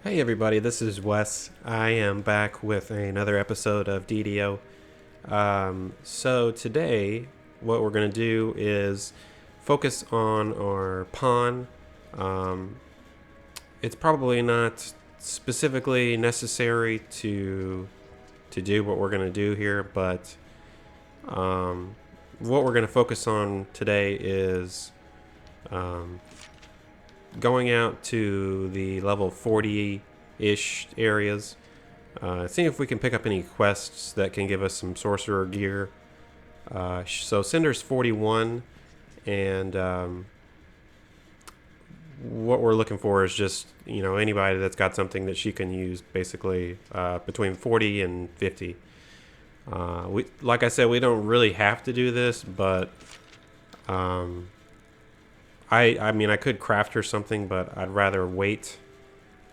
Hey everybody, this is Wes. I am back with another episode of DDO. So today, what we're going to do is focus on our pawn. Um, it's probably not specifically necessary to do what we're going to do here, but what we're going to focus on today is um, going out to the level 40-ish areas. See if we can pick up any quests that can give us some sorcerer gear. So Cinder's 41, and what we're looking for is just anybody that's got something that she can use, basically between 40 and 50. Like I said, we don't really have to do this, but I mean, I could craft her something, but I'd rather wait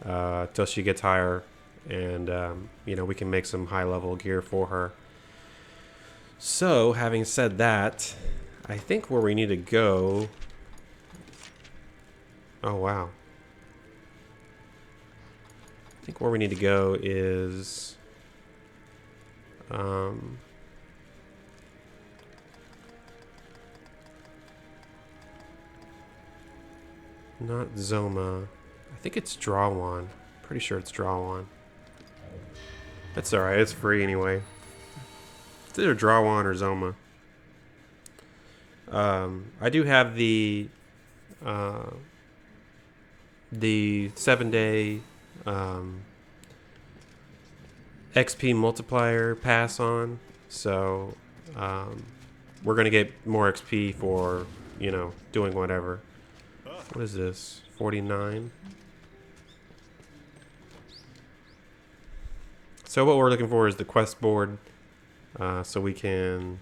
till she gets higher, and we can make some high level gear for her. So, having said that, I think where we need to go. Oh wow! I think where we need to go is not Zoma. I think it's Drawan. Pretty sure it's Drawan. That's alright, it's free anyway. It's either Drawan or Zoma. I do have the 7-day XP multiplier pass on, so we're gonna get more XP for doing whatever. What is this? 49. So what we're looking for is the quest board, so we can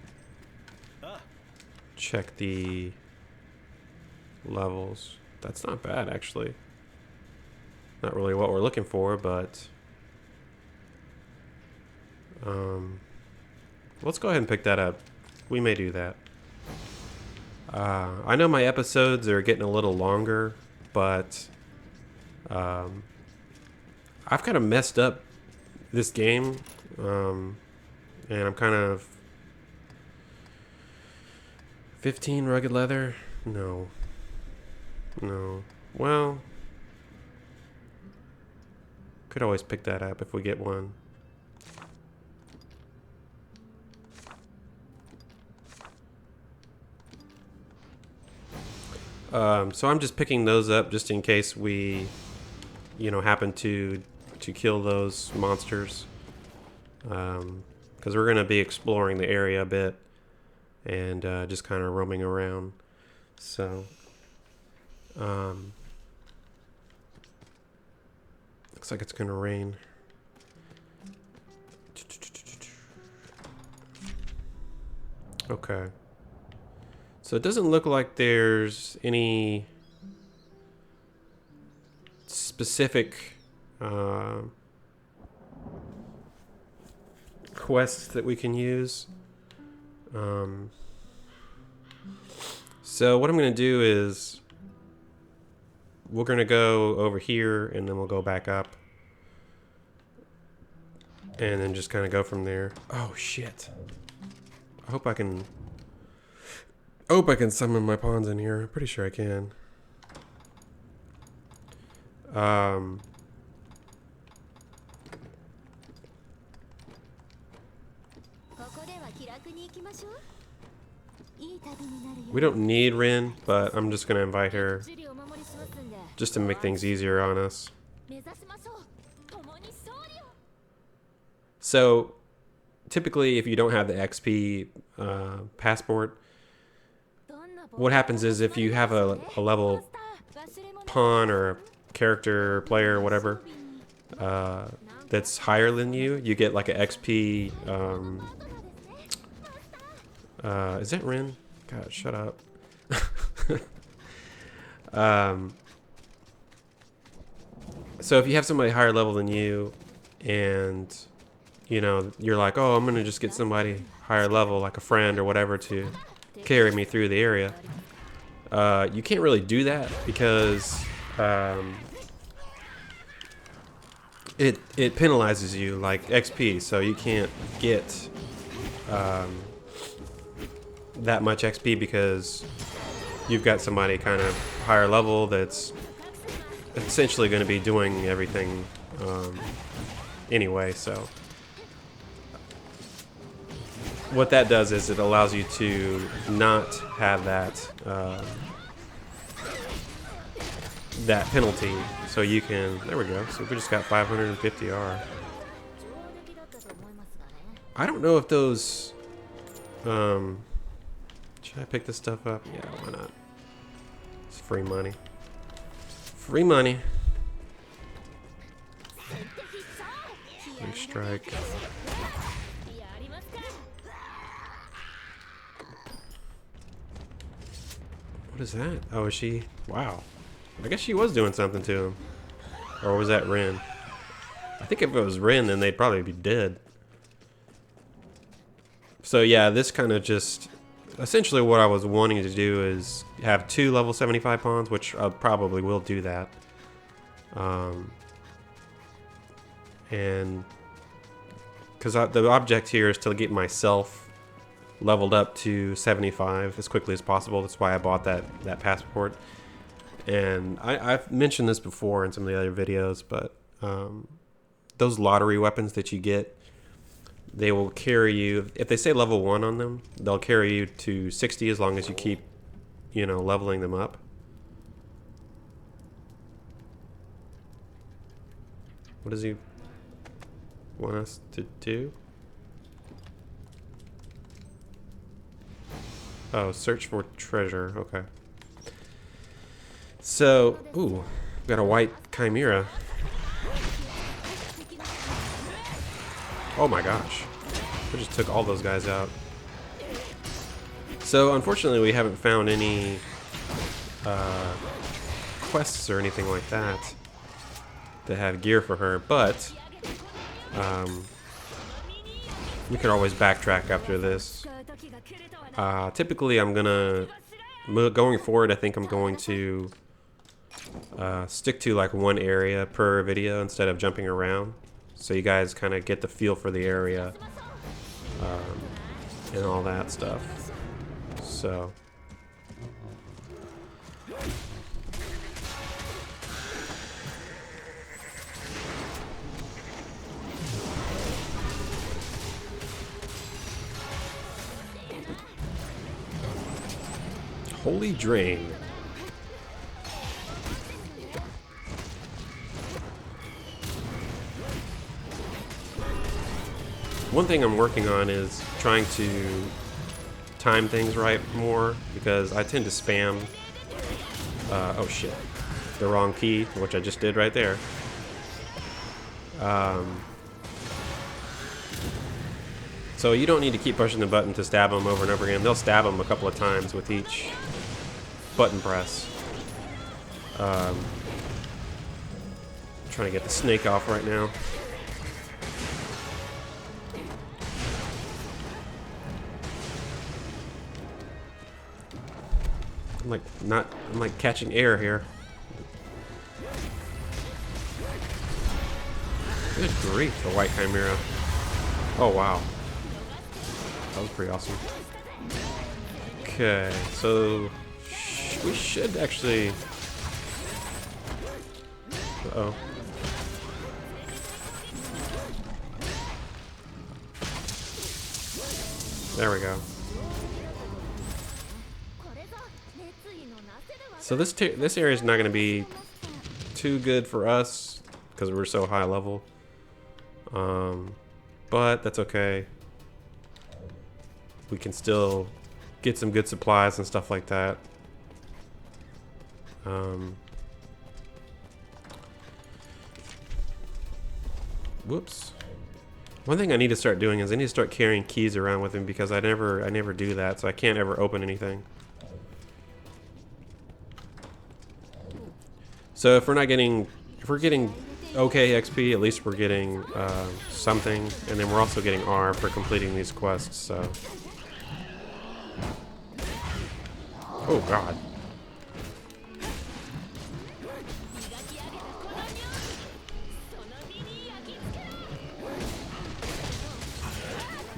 check the levels. That's not bad, actually. Not really what we're looking for, but let's go ahead and pick that up. We may do that. I know my episodes are getting a little longer, but I've kind of messed up this game, and I'm kind of 15 rugged leather. No. Well, could always pick that up if we get one. So I'm just picking those up just in case we, happen to kill those monsters. Because we're going to be exploring the area a bit and just kind of roaming around. So, looks like it's going to rain. Okay. So it doesn't look like there's any specific quests that we can use. So what I'm going to do is we're going to go over here and then we'll go back up. And then just kind of go from there. Oh, shit. I hope I can summon my pawns in here. I'm pretty sure I can. We don't need Rin, but I'm just going to invite her just to make things easier on us. So, typically, if you don't have the XP passport, what happens is if you have a level pawn or character, player, whatever, that's higher than you, you get like an XP. Is that Rin? God, shut up. So if you have somebody higher level than you, and you're like, oh, I'm gonna just get somebody higher level, like a friend or whatever, to carry me through the area. You can't really do that because it penalizes you like XP, so you can't get that much XP because you've got somebody kind of higher level that's essentially going to be doing everything anyway. So what that does is it allows you to not have that that penalty, so you can, there we go, so we just got 550 R. I don't know if those should I pick this stuff up? Yeah, why not? It's free money. Free money. Big strike. What is that? Oh, is she? Wow. I guess she was doing something to him. Or was that Ren? I think if it was Ren, then they'd probably be dead. So yeah, this kind of just... Essentially what I was wanting to do is have 2 level 75 pawns, which I probably will do that. And... Because the object here is to get myself leveled up to 75 as quickly as possible. That's why I bought that passport. And I've mentioned this before in some of the other videos, but those lottery weapons that you get, they will carry you, if they say level 1 on them, they'll carry you to 60 as long as you keep, you know, leveling them up. What does he want us to do? Oh, search for treasure. Okay. So, ooh, we got a white chimera. Oh my gosh. I just took all those guys out. So, unfortunately, we haven't found any quests or anything like that that have gear for her, but we could always backtrack after this. Typically, I'm gonna, going forward, I think I'm going to stick to like one area per video instead of jumping around, so you guys kind of get the feel for the area and all that stuff. So Holy Drain. One thing I'm working on is trying to time things right more, because I tend to spam oh shit, the wrong key, which I just did right there. So you don't need to keep pushing the button to stab them over and over again. They'll stab them a couple of times with each button press. Trying to get the snake off right now. I'm like catching air here. Good grief, the white chimera. Oh wow. That was pretty awesome. Okay, so we should actually... Uh-oh. There we go. So this area is not going to be too good for us because we're so high level. But that's okay. We can still get some good supplies and stuff like that. Whoops. One thing I need to start doing is I need to start carrying keys around with me, because I never do that, so I can't ever open anything. So if we're getting okay XP, at least we're getting something, and then we're also getting R for completing these quests. So, oh god.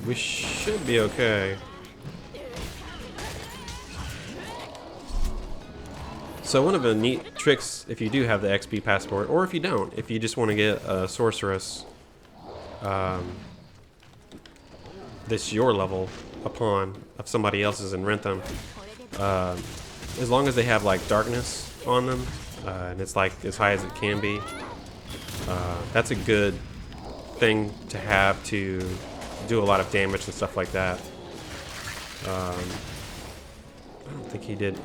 We should be okay. So one of the neat tricks, if you do have the XP passport, or if you don't, if you just want to get a sorceress that's your level, a pawn of somebody else's, and rent them, as long as they have like darkness on them, and it's like as high as it can be, that's a good thing to have to do a lot of damage and stuff like that. I don't think he did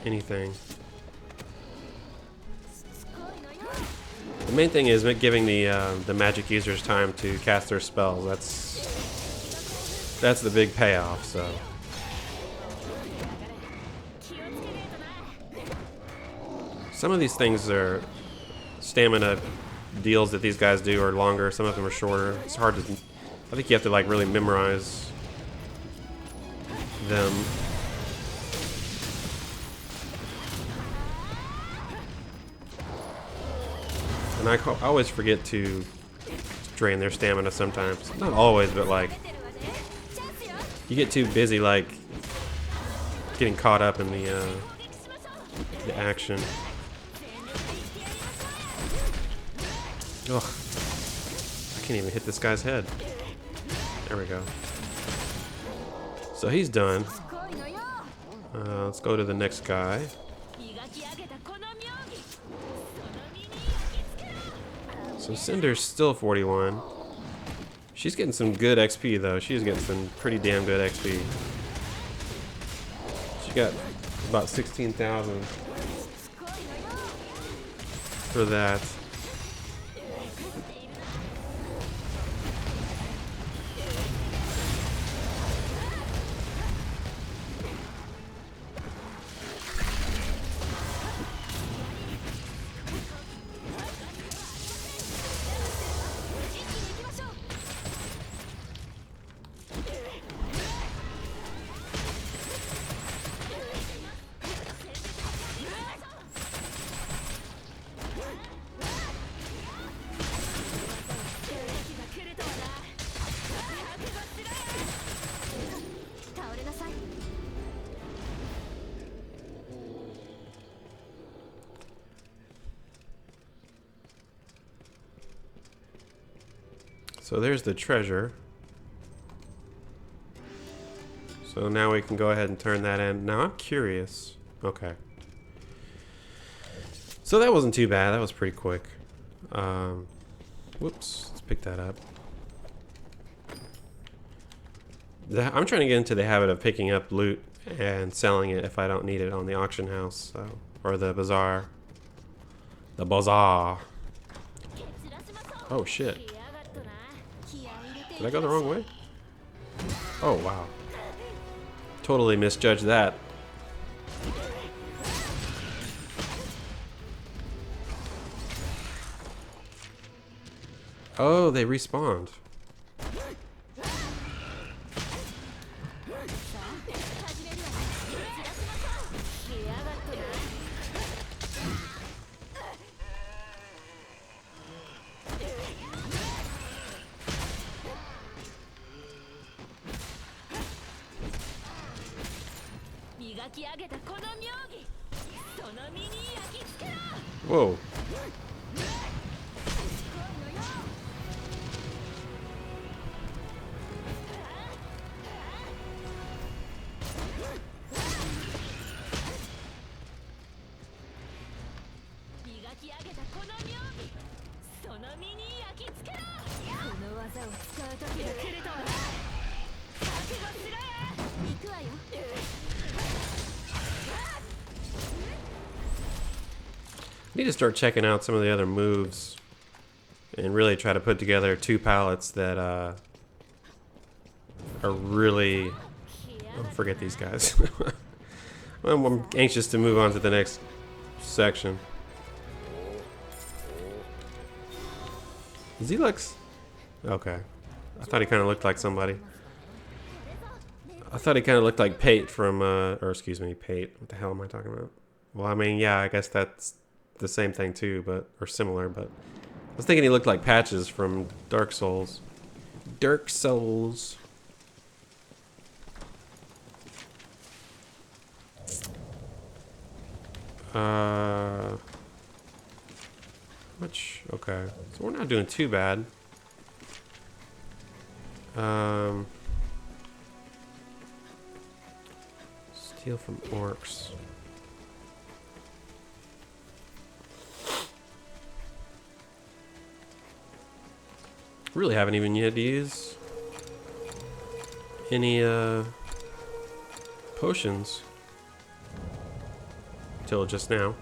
anything. The main thing is giving the magic users time to cast their spells. That's the big payoff. So some of these things are stamina deals that these guys do are longer. Some of them are shorter. It's hard to. I think you have to like really memorize them. And I always forget to drain their stamina sometimes. Not always, but like you get too busy like getting caught up in the action. Ugh. I can't even hit this guy's head. There we go. So he's done. Let's go to the next guy. So Cinder's still 41. She's getting some good XP though. She's getting some pretty damn good XP. She got about 16,000 for that. So there's the treasure. So now we can go ahead and turn that in. Now I'm curious. Okay. So that wasn't too bad. That was pretty quick. Whoops. Let's pick that up. I'm trying to get into the habit of picking up loot and selling it if I don't need it on the auction house, so, or the bazaar. The bazaar. Oh shit. Did I go the wrong way? Oh wow. Totally misjudged that. Oh, they respawned. Whoa. I need to start checking out some of the other moves and really try to put together two palettes that are really... Oh, forget these guys. I'm anxious to move on to the next section. Does he look... Okay. I thought he kind of looked like somebody. I thought he kind of looked like Pate from... or excuse me, Pate. What the hell am I talking about? Well, I mean, yeah, I guess that's the same thing too, but or similar, but I was thinking he looked like Patches from Dark Souls. Dark Souls. How much? Okay, so we're not doing too bad. Steal from orcs. Really haven't even yet to use any potions till just now.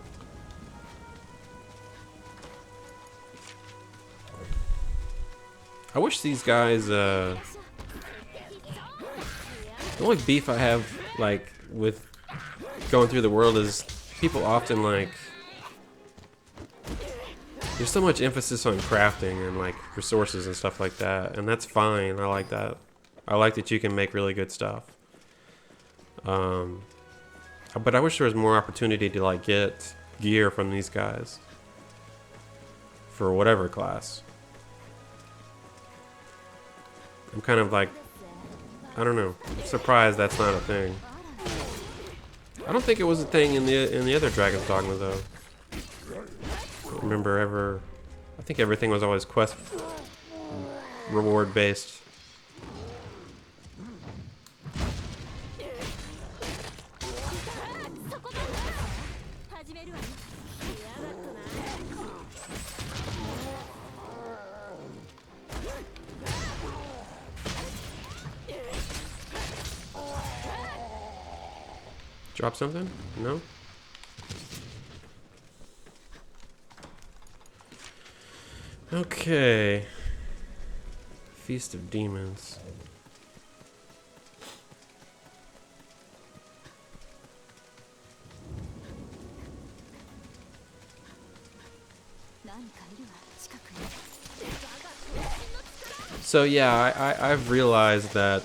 I wish these guys the only beef I have like with going through the world is people often like there's so much emphasis on crafting and like resources and stuff like that, and that's fine. I like that. I like that you can make really good stuff. But I wish there was more opportunity to like get gear from these guys for whatever class. I'm kind of like, I don't know, surprised that's not a thing. I don't think it was a thing in the other Dragon's Dogma though. I don't remember ever. I think everything was always quest reward based. Drop something? No? Okay. Feast of Demons. So yeah, I've realized that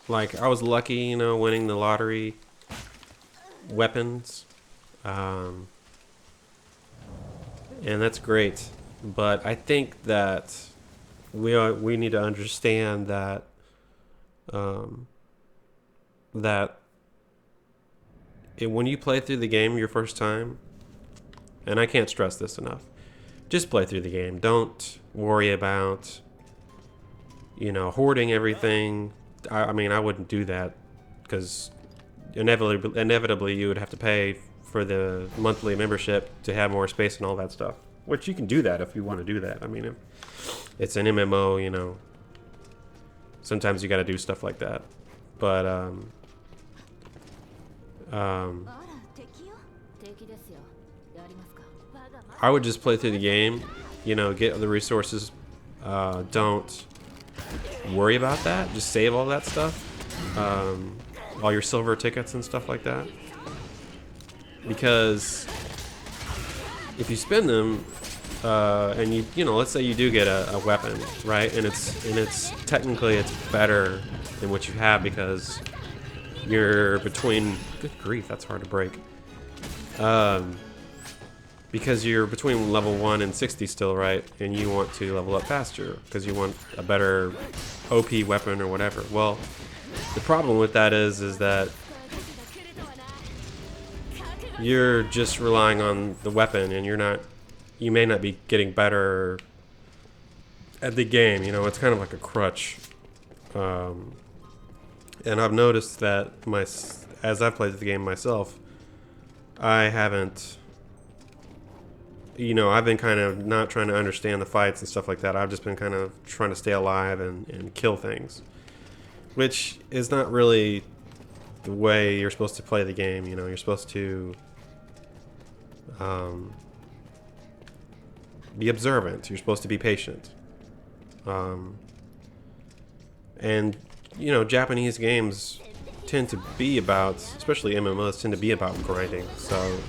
like I was lucky, you know, winning the lottery weapons, and that's great. But I think that we need to understand that when you play through the game your first time, and I can't stress this enough, just play through the game. Don't worry about, you know, hoarding everything. I mean, I wouldn't do that because inevitably you would have to pay for the monthly membership to have more space and all that stuff. Which you can do that if you want to do that. I mean, it's an MMO, you know. Sometimes you got to do stuff like that. But I would just play through the game, you know, get the resources. Don't worry about that. Just save all that stuff, all your silver tickets and stuff like that, because if you spend them and you know, let's say you do get a weapon, right, and it's technically it's better than what you have because you're between, good grief, that's hard to break, because you're between level 1 and 60 still, right? And you want to level up faster because you want a better OP weapon or whatever. Well, the problem with that is that you're just relying on the weapon, and you may not be getting better at the game. You know, it's kind of like a crutch. And I've noticed that as I've played the game myself, I haven't. You know, I've been kind of not trying to understand the fights and stuff like that. I've just been kind of trying to stay alive and kill things, which is not really the way you're supposed to play the game. You know, you're supposed to be observant. You're supposed to be patient. And, you know, Japanese games tend to be about, especially MMOs, tend to be about grinding. So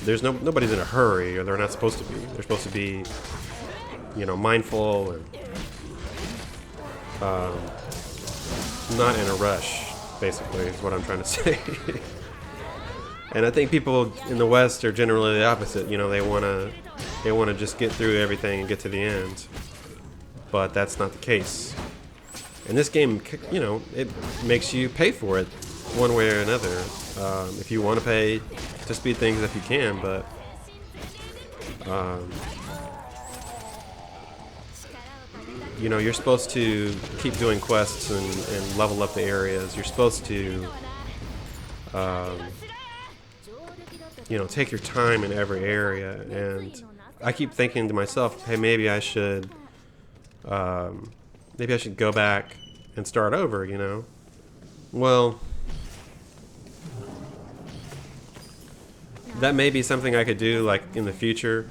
there's nobody's in a hurry, or they're not supposed to be. They're supposed to be, you know, mindful and not in a rush, basically, is what I'm trying to say. And I think people in the West are generally the opposite. You know, they want to just get through everything and get to the end. But that's not the case. And this game, you know, it makes you pay for it. one way or another. If you want to pay to speed things up, you can, but you know, you're supposed to keep doing quests and level up the areas. You're supposed to, you know, take your time in every area. And I keep thinking to myself, hey, maybe I should go back and start over, you know? Well, that may be something I could do, like, in the future.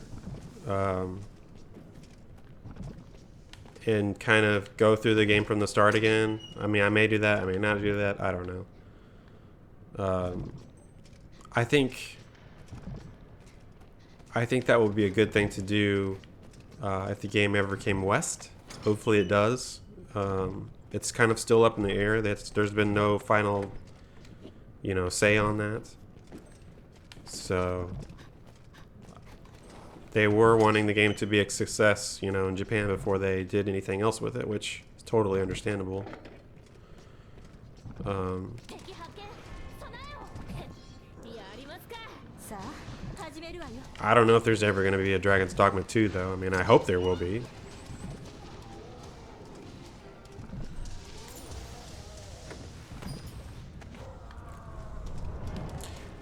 And kind of go through the game from the start again. I mean, I may do that. I may not do that. I don't know. I think that would be a good thing to do if the game ever came west. Hopefully it does. It's kind of still up in the air. There's been no final, you know, say on that. So they were wanting the game to be a success, you know, in Japan before they did anything else with it, which is totally understandable. I don't know if there's ever going to be a Dragon's Dogma 2, though. I mean, I hope there will be.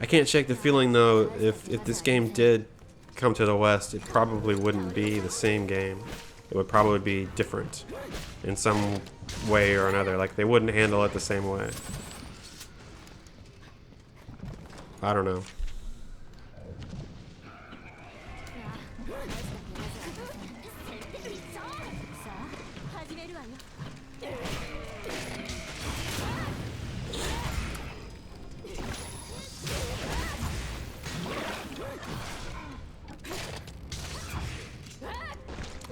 I can't shake the feeling, though, if this game did come to the West, it probably wouldn't be the same game. It would probably be different in some way or another. Like, they wouldn't handle it the same way. I don't know.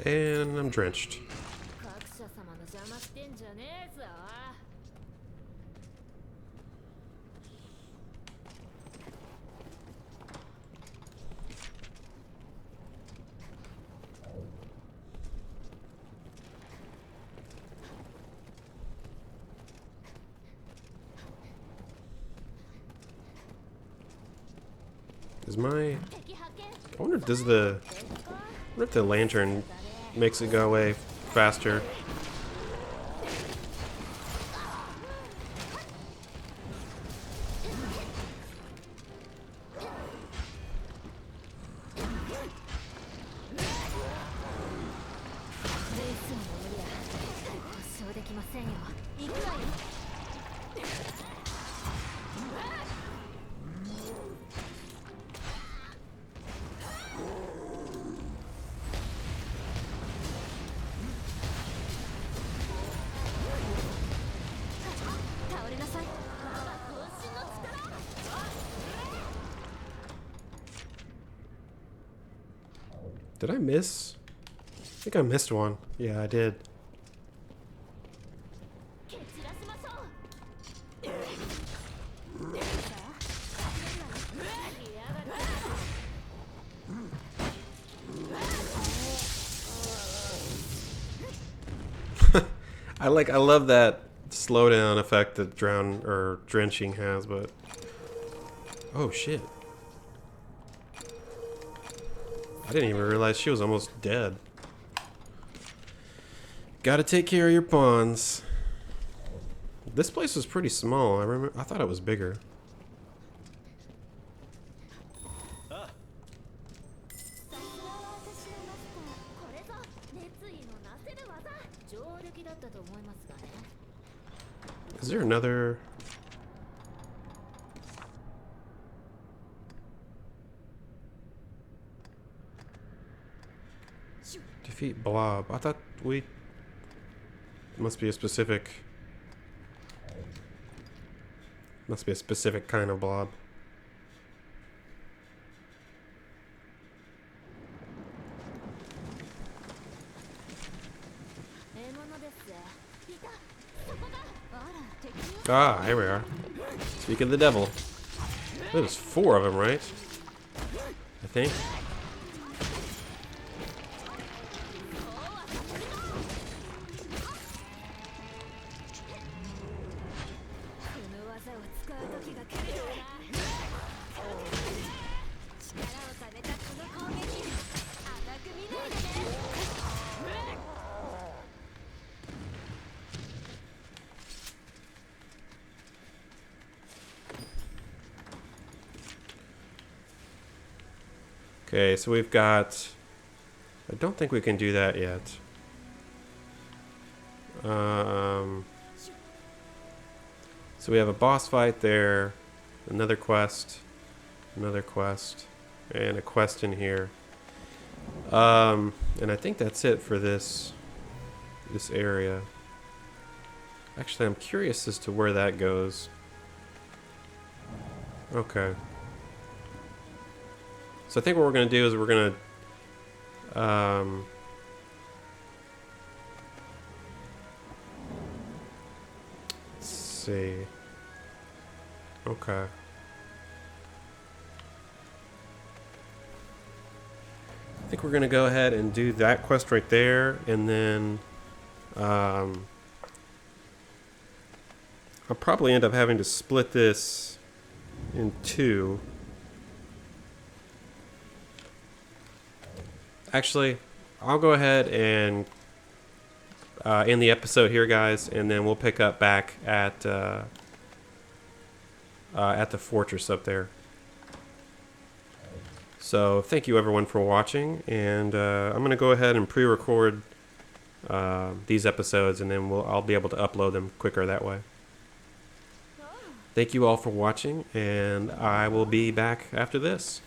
And I'm drenched. I wonder if the lantern makes it go away faster. Did I miss? I think I missed one. Yeah, I did. I love that slowdown effect that drenching has, but oh shit. I didn't even realize she was almost dead. Gotta take care of your pawns. This place was pretty small. I thought it was bigger. Is there another? Defeat blob. I thought we must be a specific kind of blob. Ah, here we are. Speak of the devil. There's 4 of them, right? I think. Okay, so we've got... I don't think we can do that yet. So we have a boss fight there, another quest, and a quest in here. And I think that's it for this area. Actually, I'm curious as to where that goes. Okay. So I think what we're going to do is we're going to let's see. Okay. I think we're going to go ahead and do that quest right there, and then I'll probably end up having to split this in two. Actually, I'll go ahead and end the episode here, guys, and then we'll pick up back at the fortress up there. So thank you everyone for watching, and I'm going to go ahead and pre-record these episodes, and then I'll be able to upload them quicker that way. Thank you all for watching, and I will be back after this.